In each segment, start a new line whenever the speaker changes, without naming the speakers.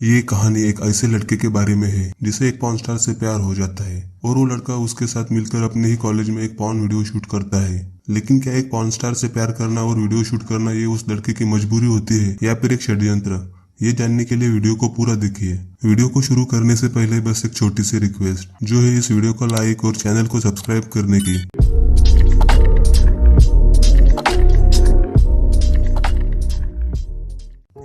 ये कहानी एक ऐसे लड़के के बारे में है जिसे एक पॉर्न स्टार से प्यार हो जाता है और वो लड़का उसके साथ मिलकर अपने ही कॉलेज में एक पॉर्न वीडियो शूट करता है। लेकिन क्या एक पॉर्न स्टार से प्यार करना और वीडियो शूट करना ये उस लड़के की मजबूरी होती है या फिर एक षड्यंत्र? ये जानने के लिए वीडियो को पूरा देखिए। वीडियो को शुरू करने से पहले बस एक छोटी सी रिक्वेस्ट, जो है इस वीडियो को लाइक और चैनल को सब्सक्राइब करने की।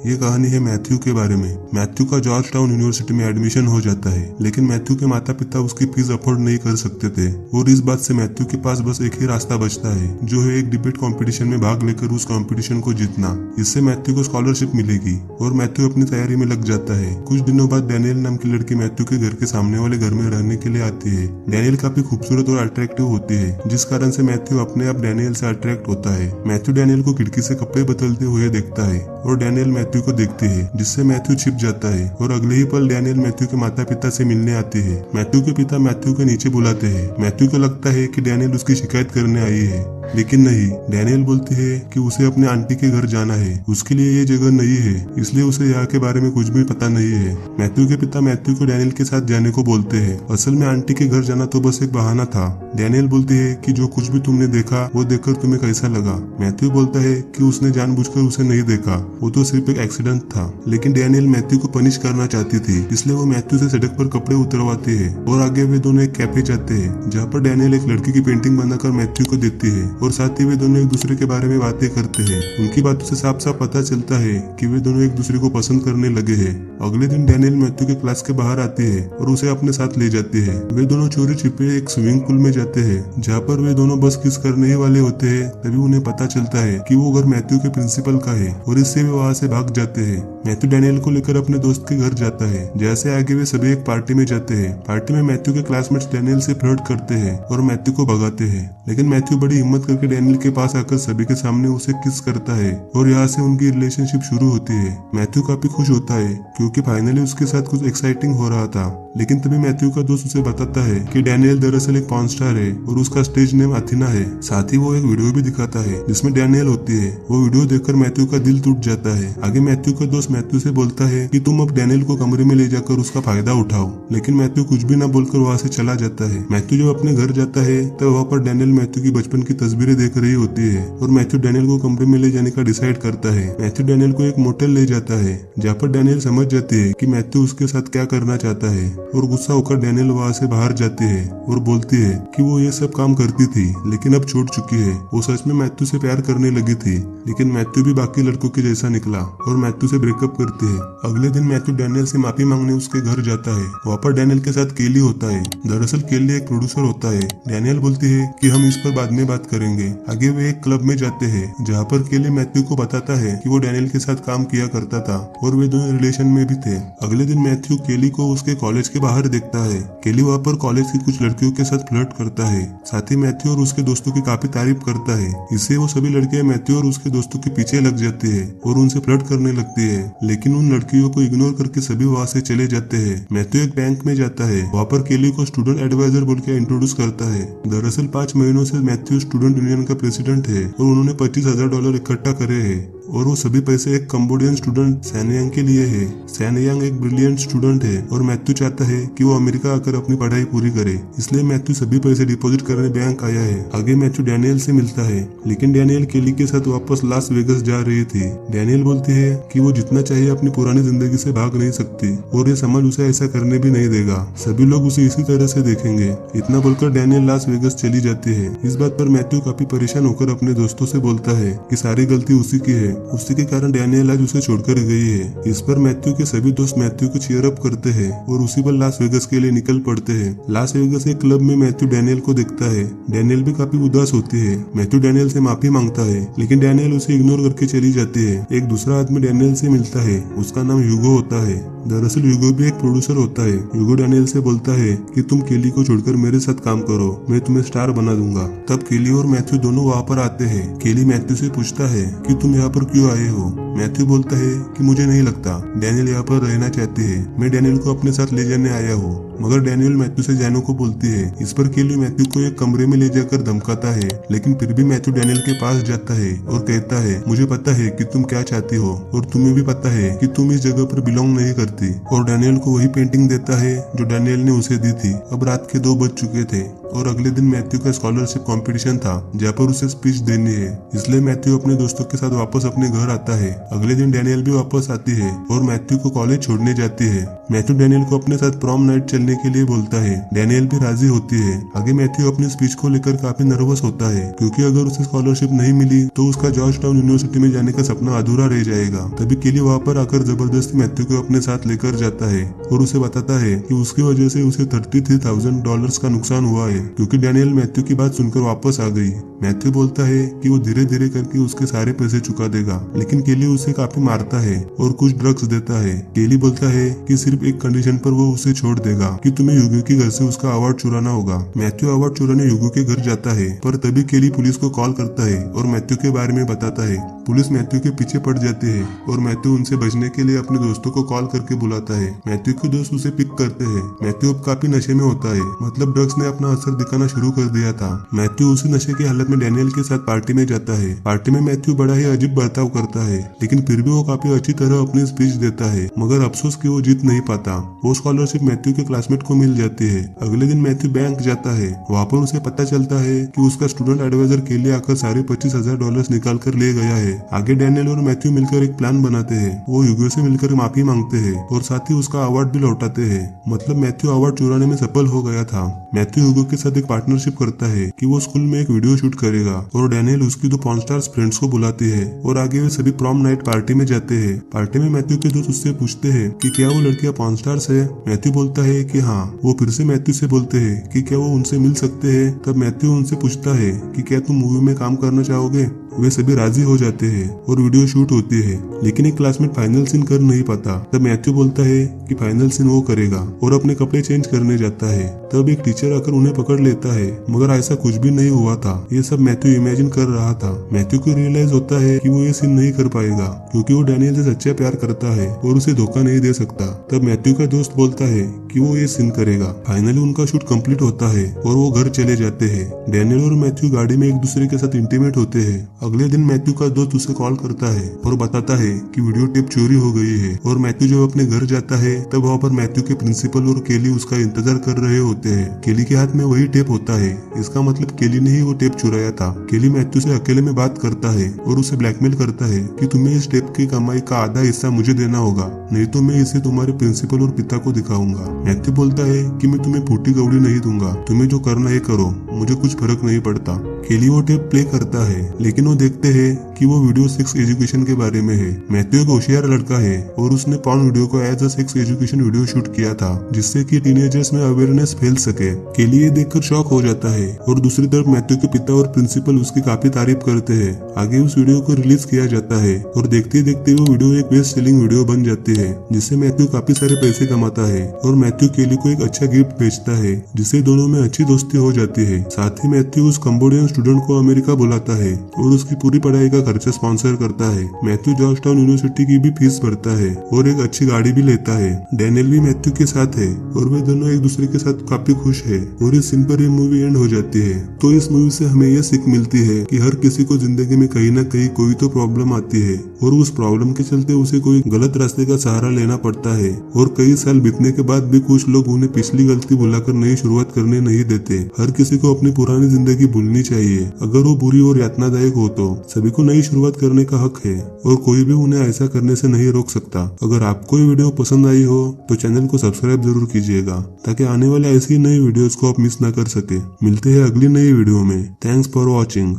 ये कहानी है मैथ्यू के बारे में। मैथ्यू का जॉर्ज टाउन यूनिवर्सिटी में एडमिशन हो जाता है, लेकिन मैथ्यू के माता पिता उसकी फीस अफोर्ड नहीं कर सकते थे और इस बात से मैथ्यू के पास बस एक ही रास्ता बचता है, जो है एक डिबेट कंपटीशन में भाग लेकर उस कंपटीशन को जीतना। इससे मैथ्यू को स्कॉलरशिप मिलेगी और मैथ्यू अपनी तैयारी में लग जाता है। कुछ दिनों बाद डैनियल नाम की लड़की मैथ्यू के घर के सामने वाले घर में रहने के लिए आती है। डैनियल काफी खूबसूरत और अट्रैक्टिव होती है, जिस कारण से मैथ्यू अपने आप डैनियल से अट्रैक्ट होता है। मैथ्यू डैनियल को खिड़की से कपड़े बदलते हुए देखता है और डैनियल मैथ्यू को देखती है, जिससे मैथ्यू छिप जाता है और अगले ही पल डैनियल मैथ्यू के माता पिता से मिलने आते हैं। मैथ्यू के पिता मैथ्यू को नीचे बुलाते हैं। मैथ्यू को लगता है कि डैनियल उसकी शिकायत करने आई है, लेकिन नहीं। डैनियल बोलती है कि उसे अपने आंटी के घर जाना है, उसके लिए ये जगह नहीं है, इसलिए उसे यहाँ के बारे में कुछ भी पता नहीं है। मैथ्यू के पिता मैथ्यू को डैनियल के साथ जाने को बोलते हैं। असल में आंटी के घर जाना तो बस एक बहाना था। डैनियल बोलती है कि जो कुछ भी तुमने देखा वो देखकर तुम्हें कैसा लगा। मैथ्यू बोलता है कि उसने जानबूझकर उसे नहीं देखा, वो तो सिर्फ एक एक्सीडेंट था। लेकिन डैनियल मैथ्यू को पनिश करना चाहती थी, इसलिए वो मैथ्यू से सड़क पर कपड़े उतरवाती है और आगे वे दोनों एक कैफे जाते हैं, जहाँ पर डैनियल एक लड़की की पेंटिंग बनाकर मैथ्यू को देती है और साथ ही वे दोनों एक दूसरे के बारे में बातें करते हैं। उनकी बातों से साफ साफ पता चलता है कि वे दोनों एक दूसरे को पसंद करने लगे हैं। अगले दिन डैनियल मैथ्यू के क्लास के बाहर आती है और उसे अपने साथ ले जाती है। वे दोनों चोरी छिपे एक स्विमिंग पूल में जाते हैं, जहाँ पर वे दोनों बस किस करने ही वाले होते हैं। तभी उन्हें पता चलता है कि वो घर मैथ्यू के प्रिंसिपल का है और इससे वे वहाँ से भाग जाते हैं। मैथ्यू डैनियल को लेकर अपने दोस्त के घर जाता है। जैसे आगे वे सभी एक पार्टी में जाते हैं। पार्टी में मैथ्यू के क्लासमेट्स डैनियल से फ्लर्ट करते हैं और मैथ्यू को भगाते हैं, लेकिन मैथ्यू बड़ी हिम्मत करके डैनियल के पास आकर सभी के सामने उसे किस करता है और यहाँ से उनकी रिलेशनशिप शुरू होती है। मैथ्यू काफी खुश होता है क्योंकि फाइनली उसके साथ कुछ एक्साइटिंग हो रहा था। लेकिन तभी मैथ्यू का दोस्त उसे बताता है कि डैनियल दरअसल एक पॉर्न स्टार है और उसका स्टेज नेम अथीना है। साथ ही वो एक वीडियो भी दिखाता है जिसमें डैनियल होती है। वो वीडियो देखकर मैथ्यू का दिल टूट जाता है। आगे मैथ्यू का दोस्त मैथ्यू से बोलता है कि तुम अब डैनियल को कमरे में ले जाकर उसका फायदा उठाओ, लेकिन मैथ्यू कुछ भी न बोलकर वहाँ से चला जाता है। मैथ्यू जब अपने घर जाता है तब वहाँ पर डैनियल मैथ्यू की बचपन की तस्वीरें देख रही होती है और मैथ्यू डैनियल को कमरे में ले जाने का डिसाइड करता है। मैथ्यू डैनियल को एक मोटेल ले जाता है, जहाँ पर डैनियल समझ जाती है कि मैथ्यू उसके साथ क्या करना चाहता है और गुस्सा होकर डैनियल वहाँ से बाहर जाती है और बोलती है कि वो ये सब काम करती थी लेकिन अब छोड़ चुकी है। वो सच में मैथ्यू से प्यार करने लगी थी, लेकिन मैथ्यू भी बाकी लड़कों के जैसा निकला और मैथ्यू से ब्रेकअप करती है। अगले दिन मैथ्यू डैनियल से माफी मांगने उसके घर जाता है। वहाँ पर डैनियल के साथ केली होता है। दरअसल केली एक प्रोड्यूसर होता है। डैनियल बोलती है कि हम इस पर बाद में बात करेंगे। आगे वे एक क्लब में जाते हैं, जहाँ पर केली मैथ्यू को बताता है कि वो डैनियल के साथ काम किया करता था और वे दोनों रिलेशन में भी थे। अगले दिन मैथ्यू केली को उसके कॉलेज के बाहर देखता है। केली वहाँ पर कॉलेज की कुछ लड़कियों के साथ फ्लर्ट करता है। साथ ही मैथ्यू और उसके दोस्तों की काफी तारीफ करता है। इससे वो सभी लड़कियां मैथ्यू और उसके दोस्तों के पीछे लग जाती है और उनसे फ्लर्ट करने लगती है, लेकिन उन लड़कियों को इग्नोर करके सभी वहाँ से चले जाते हैं। मैथ्यू एक बैंक में जाता है। वहाँ पर केली को स्टूडेंट एडवाइजर बोल के इंट्रोड्यूस करता है। दरअसल 5 महीनों से मैथ्यू स्टूडेंट यूनियन का प्रेसिडेंट है और उन्होंने $25,000 इकट्ठा करे है और वो सभी पैसे एक कंबोडियन स्टूडेंट सैनयांग के लिए है। सैनयांग एक ब्रिलियंट स्टूडेंट है और मैथ्यू चाहता है कि वो अमेरिका आकर अपनी पढ़ाई पूरी करे, इसलिए मैथ्यू सभी पैसे डिपॉजिट करने बैंक आया है। आगे मैथ्यू डैनियल से मिलता है, लेकिन डैनियल केली के साथ वापस लास वेगस जा रही थी। डैनियल बोलती है कि वो जितना चाहिए अपनी पुरानी जिंदगी से भाग नहीं सकती और ये समाज उसे ऐसा करने भी नहीं देगा। सभी लोग उसे इसी तरह से देखेंगे। इतना बोलकर डैनियल लास वेगस चली जाती है। इस बात पर मैथ्यू काफी परेशान होकर अपने दोस्तों से बोलता है कि सारी गलती उसी की है, उसी के कारण डैनियल आज उसे छोड़कर गई है। इस पर मैथ्यू के सभी दोस्त मैथ्यू को चीयर अप करते हैं और उसी पर लास वेगस के लिए निकल पड़ते हैं। लास वेगस एक क्लब में मैथ्यू डैनियल को देखता है। डैनियल भी काफी उदास होती है। मैथ्यू डैनियल से माफी मांगता है, लेकिन डैनियल उसे इग्नोर करके चली जाती है। एक दूसरा आदमी डैनियल से मिलता है, उसका नाम ह्यूगो होता है। दरअसल ह्यूगो भी एक प्रोड्यूसर होता है। ह्यूगो डैनियल से बोलता है कि तुम केली को छोड़कर मेरे साथ काम करो, मैं तुम्हें स्टार बना दूंगा। तब केली और मैथ्यू दोनों वहाँ पर आते हैं। केली मैथ्यू से पूछता है कि तुम यहाँ पर पर क्यों आए हो? मैथ्यू बोलता है कि मुझे नहीं लगता डैनियल यहाँ पर रहना चाहती है, मैं डैनियल को अपने साथ ले जाने आया हूँ। मगर डैनियल मैथ्यू से जाने को बोलती है। इस पर केली मैथ्यू को एक कमरे में ले जाकर धमकाता है, लेकिन फिर भी मैथ्यू डैनियल के पास जाता है और कहता है मुझे पता है कि तुम क्या चाहती हो और तुम्हें भी पता है कि तुम इस जगह पर बिलोंग नहीं करती, और डैनियल को वही पेंटिंग देता है जो डैनियल ने उसे दी थी। अब रात के 2 बज चुके थे और अगले दिन मैथ्यू का स्कॉलरशिप कंपटीशन था जहाँ पर उसे स्पीच देनी है, इसलिए मैथ्यू अपने दोस्तों के साथ वापस अपने घर आता है। अगले दिन डैनियल भी वापस आती है और मैथ्यू को कॉलेज छोड़ने जाती है। मैथ्यू डैनियल को अपने साथ प्रॉम नाइट चलने के लिए बोलता है, डैनियल भी राजी होती है। आगे मैथ्यू अपनी स्पीच को लेकर काफी नर्वस होता है क्योंकि अगर उसे स्कॉलरशिप नहीं मिली तो उसका जॉर्ज टाउन यूनिवर्सिटी में जाने का सपना अधूरा रह जाएगा। तभी केली वहाँ पर आकर जबरदस्ती मैथ्यू को अपने साथ लेकर जाता है और उसे बताता है कि उसकी वजह से उसे $33,000 का नुकसान हुआ है क्योंकि डैनियल मैथ्यू की बात सुनकर वापस आ गई। मैथ्यू बोलता है कि वो धीरे धीरे करके उसके सारे पैसे चुका देगा, लेकिन केली उसे काफी मारता है और कुछ ड्रग्स देता है। केली बोलता है कि सिर्फ एक कंडीशन पर वो उसे छोड़ देगा कि तुम्हें युगो के घर से उसका अवार्ड चुराना होगा। मैथ्यू अवार्ड चुराने युगो के घर जाता है, पर तभी केली पुलिस को कॉल करता है और मैथ्यू के बारे में बताता है। पुलिस मैथ्यू के पीछे पड़ जाती है और मैथ्यू उनसे बचने के लिए अपने दोस्तों को कॉल करके बुलाता है। मैथ्यू के दोस्त उसे पिक करते हैं। मैथ्यू अब काफी नशे में होता है, मतलब ड्रग्स ने अपना असर दिखाना शुरू कर दिया था। मैथ्यू उसी नशे की हालत में डैनियल के साथ पार्टी में जाता है। पार्टी में मैथ्यू बड़ा ही अजीब बर्ताव करता है, लेकिन फिर भी वो काफी अच्छी तरह अपनी स्पीच देता है, मगर अफसोस कि वो जीत नहीं पाता। वो स्कॉलरशिप मैथ्यू के क्लासमेट को मिल जाती है। अगले दिन मैथ्यू बैंक जाता है, वहाँ पर उसे पता चलता है कि उसका स्टूडेंट एडवाइजर के लिए आकर सारे $25,000 निकाल कर ले गया है। आगे डैनियल और मैथ्यू मिलकर एक प्लान बनाते हैं। वो युगो से मिलकर माफी मांगते हैं और साथ ही उसका अवार्ड भी लौटाते हैं। मतलब मैथ्यू अवार्ड चुराने में सफल हो गया था। मैथ्यू युगो के साथ एक पार्टनरशिप करता है कि वो स्कूल में एक वीडियो शूट करेगा और डैनियल उसकी 2 पॉर्न स्टार्स फ्रेंड्स को बुलाती है और आगे वे सभी प्रॉम नाइट पार्टी में जाते हैं। पार्टी में मैथ्यू के दोस्त उससे पूछते हैं कि क्या वो लड़कियां पॉर्न स्टार्स है। मैथ्यू बोलता है कि हाँ। वो फिर से मैथ्यू से बोलते हैं कि क्या वो उनसे मिल सकते हैं। तब मैथ्यू उनसे पूछता है कि क्या तुम मूवी में काम करना चाहोगे। वे सभी राजी हो जाते हैं और वीडियो शूट होती है, लेकिन एक क्लासमेट फाइनल सीन कर नहीं पाता। तब मैथ्यू बोलता है कि फाइनल सीन वो करेगा और अपने कपड़े चेंज करने जाता है। तब एक टीचर आकर उन्हें पकड़ लेता है, मगर ऐसा कुछ भी नहीं हुआ था। ये सब मैथ्यू इमेजिन कर रहा था। मैथ्यू को रियलाइज होता है कि वो ये सीन नहीं कर पाएगा क्योंकि वो डैनियल से सच्चा प्यार करता है और उसे धोखा नहीं दे सकता। तब मैथ्यू का दोस्त बोलता है कि वो ये सीन करेगा। फाइनली उनका शूट कंप्लीट होता है और वो घर चले जाते हैं। डैनियल और मैथ्यू गाड़ी में एक दूसरे के साथ इंटीमेट होते हैं। अगले दिन मैथ्यू का दोस्त उसे कॉल करता है और बताता है कि वीडियो टेप चोरी हो गई है। और मैथ्यू जब अपने घर जाता है तब वहाँ पर मैथ्यू के प्रिंसिपल और केली उसका इंतजार कर रहे होते हैं। केली के हाथ में वही टेप होता है, इसका मतलब केली ने ही वो टेप चुराया था। केली मैथ्यू से अकेले में बात करता है और उसे ब्लैकमेल करता है कि तुम्हें इस टेप की कमाई का आधा हिस्सा मुझे देना होगा, नहीं तो मैं इसे तुम्हारे प्रिंसिपल और पिता को दिखाऊंगा। मैथ्यू बोलता है कि मैं तुम्हें फूटी कौड़ी नहीं दूंगा, तुम्हें जो करना है करो, मुझे कुछ फर्क नहीं पड़ता। केली वो टेप प्ले करता है, लेकिन वो देखते हैं कि वो वीडियो सेक्स एजुकेशन के बारे में है। मैथ्यू एक होशियार लड़का है और उसने पॉर्न वीडियो को as a sex education video shoot किया था जिससे कि टीनेजर्स में अवेयरनेस फैल सके। केली ये देखकर शॉक हो जाता है और दूसरी तरफ मैथ्यू के पिता और प्रिंसिपल उसकी काफी तारीफ करते हैं। आगे उस वीडियो को रिलीज किया जाता है और देखते देखते वो वीडियो एक बेस्ट सेलिंग वीडियो बन जाती है जिससे मैथ्यू काफी सारे पैसे कमाता है और मैथ्यू केली को एक अच्छा गिफ्ट भेजता है जिससे दोनों में अच्छी दोस्ती हो जाती है। साथ ही मैथ्यू उस कंबोडियन स्टूडेंट को अमेरिका बुलाता है और उसकी पूरी पढ़ाई का खर्चा स्पॉन्सर करता है। मैथ्यू जॉर्ज टाउन यूनिवर्सिटी की भी फीस भरता है और एक अच्छी गाड़ी भी लेता है। डैनियल भी मैथ्यू के साथ है और वे दोनों एक दूसरे के साथ काफी खुश है और इस सीन पर ये मूवी एंड हो जाती है। तो इस मूवी से हमें यह सीख मिलती है कि हर किसी को जिंदगी में कहीं ना कहीं कोई तो प्रॉब्लम आती है और उस प्रॉब्लम के चलते उसे कोई गलत रास्ते का सहारा लेना पड़ता है और कई साल बीतने के बाद भी कुछ लोग उन्हें पिछली गलती भुलाकर नई शुरुआत करने नहीं देते। हर किसी को अपनी पुरानी जिंदगी भूलनी चाहिए, अगर वो बुरी और यातनादायक हो तो। सभी को नई शुरुआत करने का हक है और कोई भी उन्हें ऐसा करने से नहीं रोक सकता। अगर आपको ये वीडियो पसंद आई हो तो चैनल को सब्सक्राइब जरूर कीजिएगा ताकि आने वाले ऐसी नई वीडियोस को आप मिस ना कर सके। मिलते हैं अगली नई वीडियो में। Thanks for watching.